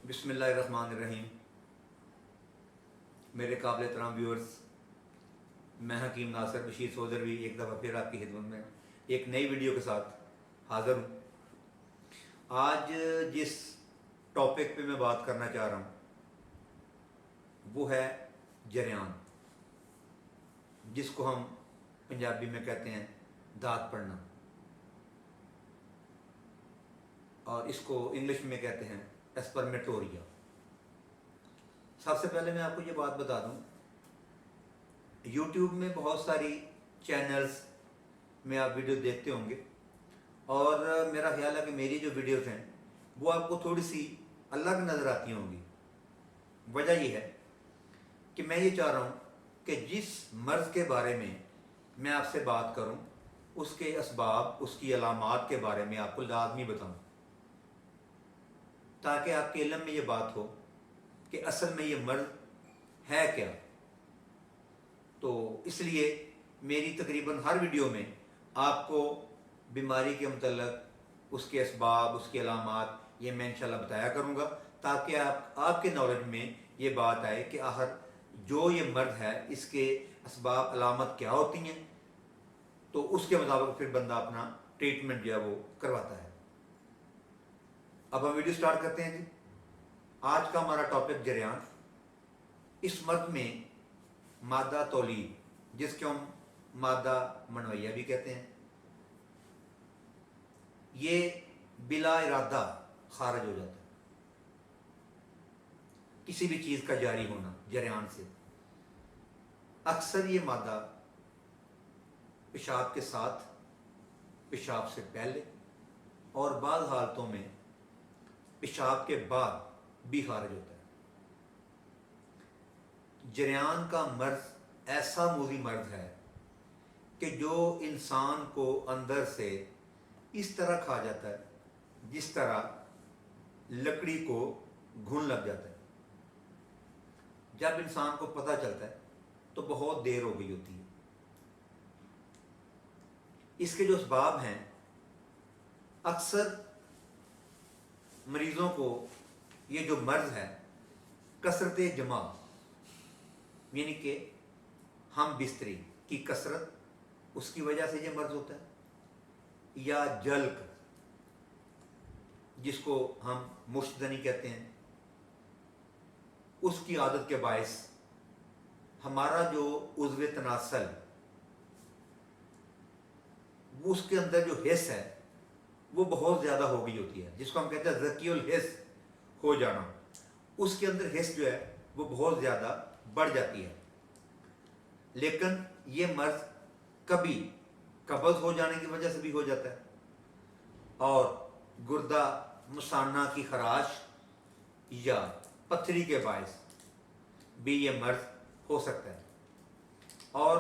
बिस्मिल्लाहिर्रहमानिर्रहीम। मेरे काबिल एहतराम व्यूअर्स, मैं हकीम नासिर बशीर चौधरी एक दफ़ा फिर आपकी खिदमत में एक नई वीडियो के साथ हाज़िर हूँ। आज जिस टॉपिक पे मैं बात करना चाह रहा हूँ वो है जरियान, जिसको हम पंजाबी में कहते हैं दाँत पड़ना, और इसको इंग्लिश में कहते हैं एस्पर्मेटोरिया। सबसे पहले मैं आपको ये बात बता दूं, यूट्यूब में बहुत सारी चैनल्स में आप वीडियो देखते होंगे और मेरा ख्याल है कि मेरी जो वीडियोस हैं वो आपको थोड़ी सी अलग नज़र आती होंगी। वजह ये है कि मैं ये चाह रहा हूँ कि जिस मर्ज़ के बारे में मैं आपसे बात करूँ उसके असबाब, उसकी अलामात के बारे में आपको लाजमी बताऊँ, ताकि आपके इल्म में ये बात हो कि असल में ये मर्ज़ है क्या। तो इसलिए मेरी तकरीबन हर वीडियो में आपको बीमारी के मतलब, उसके असबाब, उसकी अलामात ये मैं इंशाल्लाह बताया करूँगा, ताकि आपके नॉलेज में ये बात आए कि आखिर जो ये मर्ज़ है इसके असबाब अलामत क्या होती हैं, तो उसके मुताबिक फिर बंदा अपना ट्रीटमेंट जो है वो करवाता है। अब हम वीडियो स्टार्ट करते हैं जी। आज का हमारा टॉपिक जरियान। इस मर्ज़ में मादा तौलीद, जिसको हम मादा मनवैया भी कहते हैं, ये बिला इरादा खारिज हो जाता है। किसी भी चीज़ का जारी होना जरियान से। अक्सर ये मादा पेशाब के साथ, पेशाब से पहले और बाद हालतों में पेशाब के बाद भी खारिज होता है। जरियान का मर्ज़ ऐसा मूज़ी मर्ज़ है कि जो इंसान को अंदर से इस तरह खा जाता है जिस तरह लकड़ी को घुन लग जाता है। जब इंसान को पता चलता है तो बहुत देर हो गई होती है। इसके जो असबाब हैं, अक्सर मरीज़ों को ये जो मर्ज़ है कसरत जमा, यानी कि हम बिस्तरी की कसरत, उसकी वजह से ये मर्ज़ होता है, या जल्क जिसको हम मुश्तदनी कहते हैं, उसकी आदत के बायस हमारा जो उज़्व तनासल, उसके अंदर जो हिस्स है वो बहुत ज़्यादा हो गई होती है, जिसको हम कहते हैं ज़कियुल हिस्स हो जाना। उसके अंदर हिस्स जो है वो बहुत ज़्यादा बढ़ जाती है। लेकिन ये मर्ज़ कभी कब्ज़ हो जाने की वजह से भी हो जाता है, और गुर्दा मुसाना की खराश या पथरी के बायस भी ये मर्ज़ हो सकता है। और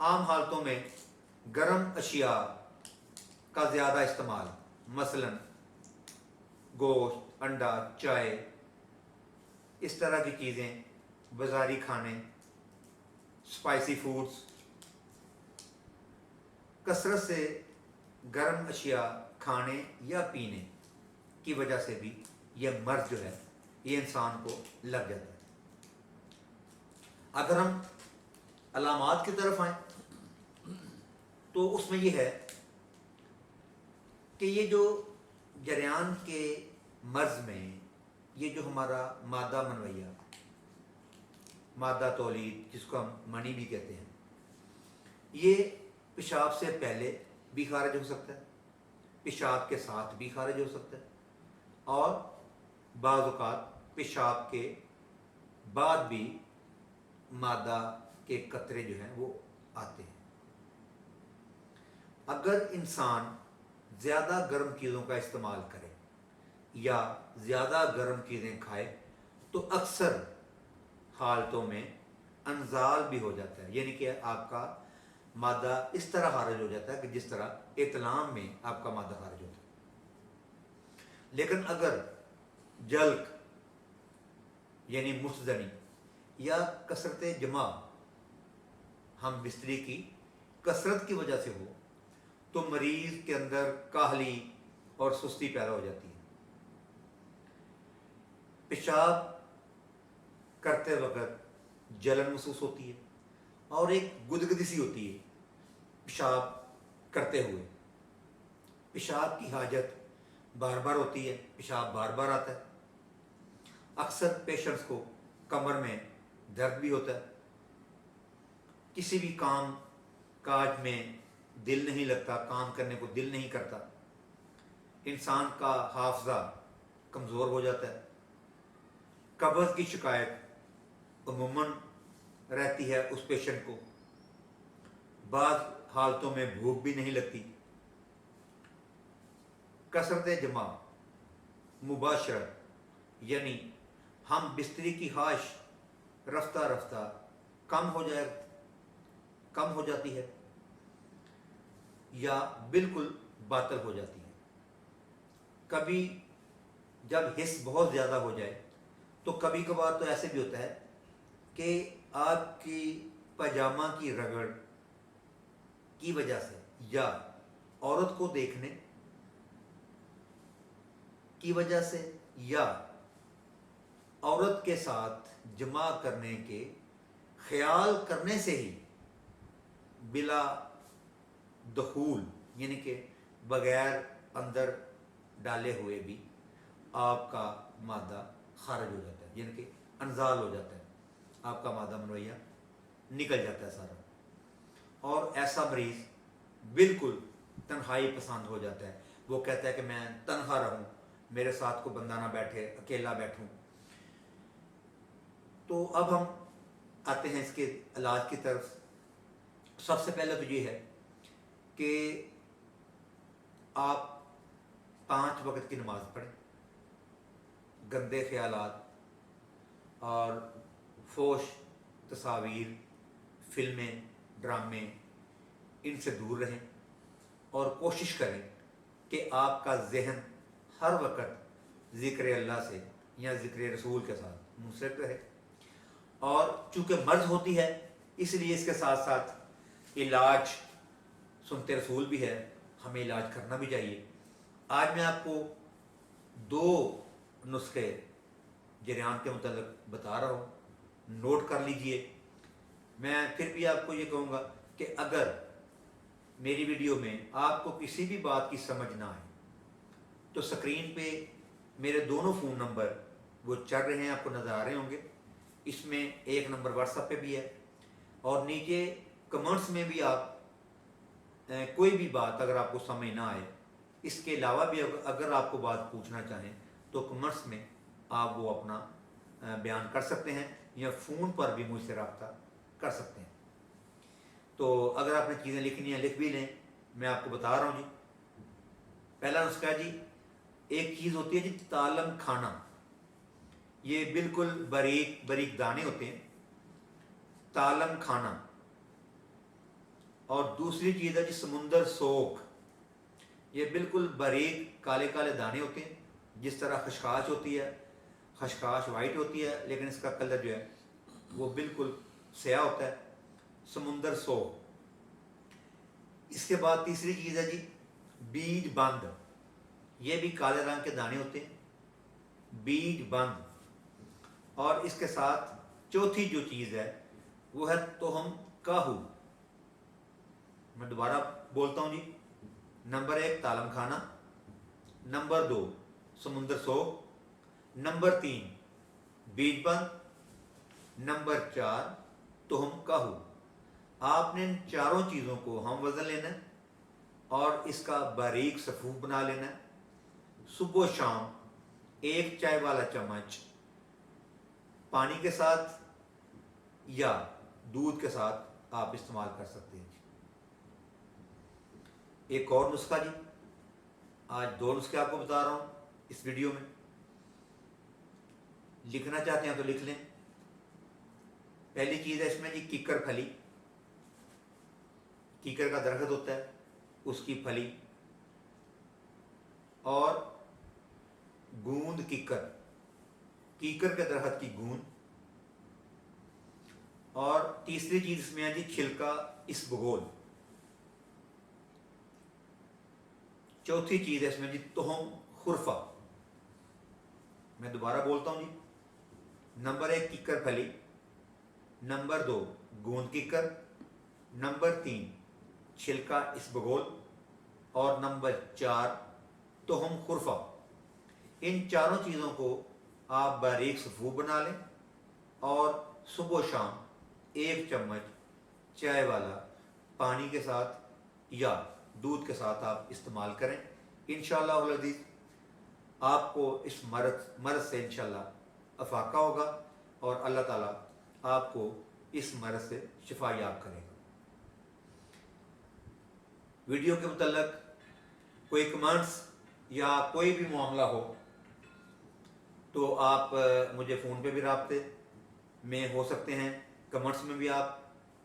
आम हालतों में गर्म अशिया का ज़्यादा इस्तेमाल, मसलन गोश्त, अंडा, चाय, इस तरह की चीज़ें, बाज़ारी खाने, स्पाइसी फूड्स, कसरत से गर्म अशिया खाने या पीने की वजह से भी यह मर्ज़ जो है ये इंसान को लग जाता है। अगर हम अलामात की तरफ आए तो उसमें यह है कि ये जो जरियान के मर्ज़ में ये जो हमारा मादा मनवैया, मादा तौलीद, जिसको हम मनी भी कहते हैं, ये पेशाब से पहले भी खारिज हो सकता है, पेशाब के साथ भी खारिज हो सकता है, और बाज़ औक़ात पेशाब के बाद भी मादा के कतरे जो हैं वो आते हैं। अगर इंसान ज़्यादा गर्म चीज़ों का इस्तेमाल करे या ज़्यादा गर्म चीज़ें खाए तो अक्सर हालतों में अंजाल भी हो जाता है, यानी कि आपका मादा इस तरह खारिज हो जाता है कि जिस तरह इतलाम में आपका मादा खारिज होता है। लेकिन अगर जल्क यानी मुस्तदनी या कसरत जमा, हम बिस्तरी की कसरत की वजह से हो, तो मरीज़ के अंदर काहली और सुस्ती पैदा हो जाती है। पेशाब करते वक्त जलन महसूस होती है और एक गुदगुदी सी होती है पेशाब करते हुए। पेशाब की हाजत बार बार होती है, पेशाब बार बार आता है। अक्सर पेशेंट्स को कमर में दर्द भी होता है, किसी भी काम काज में दिल नहीं लगता, काम करने को दिल नहीं करता, इंसान का हाफजा कमज़ोर हो जाता है। कब्ज़ की शिकायत अमूमन रहती है उस पेशेंट को। बाज़ हालतों में भूख भी नहीं लगती। कसरत जमा मुबाशरत यानी हम बिस्तरी की खाश रफ्ता रफ्ता कम हो जाती है या बिल्कुल बातल हो जाती है। कभी जब हिस्स बहुत ज़्यादा हो जाए तो कभी कभार तो ऐसे भी होता है कि आपकी पजामा की रगड़ की वजह से या औरत को देखने की वजह से या औरत के साथ जमा करने के ख्याल करने से ही बिला दखूल यानी कि बगैर अंदर डाले हुए भी आपका मादा खारिज हो जाता है, यानी कि अनजाल हो जाता है, आपका मादा मनवैया निकल जाता है सारा। और ऐसा मरीज़ बिल्कुल तन्हाई पसंद हो जाता है। वो कहता है कि मैं तन्हा रहूं, मेरे साथ को बंदा ना बैठे, अकेला बैठूं। तो अब हम आते हैं इसके इलाज की तरफ। सबसे पहले तो ये है कि आप 5 वक्त की नमाज पढ़ें। गंदे ख्यालात और फोश तस्वीर, फिल्में, ड्रामे, इनसे दूर रहें और कोशिश करें कि आपका जहन हर वक्त ज़िक्र अल्लाह से या ज़िक्र रसूल के साथ मुंसलिक रहे। और चूँकि मर्ज़ होती है इसलिए इसके साथ साथ इलाज सुनते रसूल भी है, हमें इलाज करना भी चाहिए। आज मैं आपको 2 नुस्खे जरियान के मतलब बता रहा हूँ, नोट कर लीजिए। मैं फिर भी आपको ये कहूँगा कि अगर मेरी वीडियो में आपको किसी भी बात की समझ ना आए तो स्क्रीन पे मेरे दोनों फ़ोन नंबर वो चल रहे हैं, आपको नज़र आ रहे होंगे। इसमें एक नंबर व्हाट्सएप पे भी है और नीचे कमेंट्स में भी आप कोई भी बात अगर आपको समझ ना आए, इसके अलावा भी अगर आपको बात पूछना चाहें तो कमेंट्स में आप वो अपना बयान कर सकते हैं या फ़ोन पर भी मुझसे रब्ता कर सकते हैं। तो अगर आपने चीज़ें लिखनी है लिख भी लें, मैं आपको बता रहा हूँ जी। पहला नुस्खा जी, एक चीज़ होती है जी तालम खाना, ये बिल्कुल बारीक बारीक दाने होते हैं, तालम खाना। और दूसरी चीज़ है जी समुंदर सोख, ये बिल्कुल बारीक काले काले दाने होते हैं। जिस तरह खशखाश होती है, खशखाश वाइट होती है लेकिन इसका कलर जो है वो बिल्कुल स्याह होता है, समुंदर सोख। इसके बाद तीसरी चीज़ है जी बीज बंद, ये भी काले रंग के दाने होते हैं, बीज बंद। और इसके साथ चौथी जो चीज़ है वो है तोहम काहू। मैं दोबारा बोलता हूँ जी, नंबर 1 तालम खाना, नंबर 2 समुंदर सोख, नंबर 3 बीज बंद, नंबर 4 तोहम काहू। आपने इन चारों चीज़ों को हम वज़न लेना है और इसका बारीक सफूफ बना लेना है। सुबह शाम 1 चाय वाला चम्मच पानी के साथ या दूध के साथ आप इस्तेमाल कर सकते हैं। एक और नुस्खा जी, आज 2 नुस्खे आपको बता रहा हूँ इस वीडियो में। लिखना चाहते हैं तो लिख लें। पहली चीज़ है इसमें जी कीकर फली, कीकर का दरख्त होता है उसकी फली, और गूंद कीकर, कीकर के दरख्त की गूंद। और तीसरी चीज़ इसमें है जी छिलका इसबगोल। चौथी चीज़ है इसमें जी तोहम खुरफा। میں دوبارہ بولتا ہوں جی، نمبر 1 ککر پھلی، نمبر 2 گوند ککر، نمبر 3 چھلکا اسبگول، اور نمبر 4 تہم خرفہ۔ ان چاروں چیزوں کو آپ باریک صفوف بنا لیں اور صبح و شام 1 چمچ چائے والا پانی کے ساتھ یا دودھ کے ساتھ آپ استعمال کریں۔ انشاءاللہ العزیز آپ کو اس مرض سے انشاءاللہ افاقہ ہوگا اور اللہ تعالیٰ آپ کو اس مرض سے شفا یاب کرے گا۔ ویڈیو کے متعلق کوئی کمنٹس یا کوئی بھی معاملہ ہو تو آپ مجھے فون پہ بھی رابطے میں ہو سکتے ہیں، کمنٹس میں بھی آپ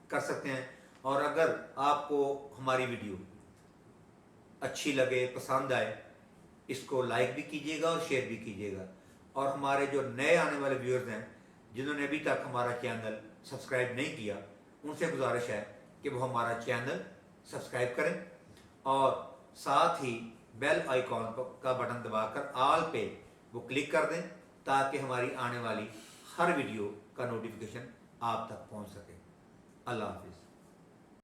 کر سکتے ہیں، اور اگر آپ کو ہماری ویڈیو اچھی لگے، پسند آئے، اس کو لائک بھی کیجیے گا اور شیئر بھی کیجیے گا۔ اور ہمارے جو نئے آنے والے ویورز ہیں جنہوں نے ابھی تک ہمارا چینل سبسکرائب نہیں کیا، ان سے گزارش ہے کہ وہ ہمارا چینل سبسکرائب کریں اور ساتھ ہی بیل آئیکن کا بٹن دبا کر آل پہ وہ کلک کر دیں تاکہ ہماری آنے والی ہر ویڈیو کا نوٹیفیکیشن آپ تک پہنچ سکے۔ اللہ حافظ۔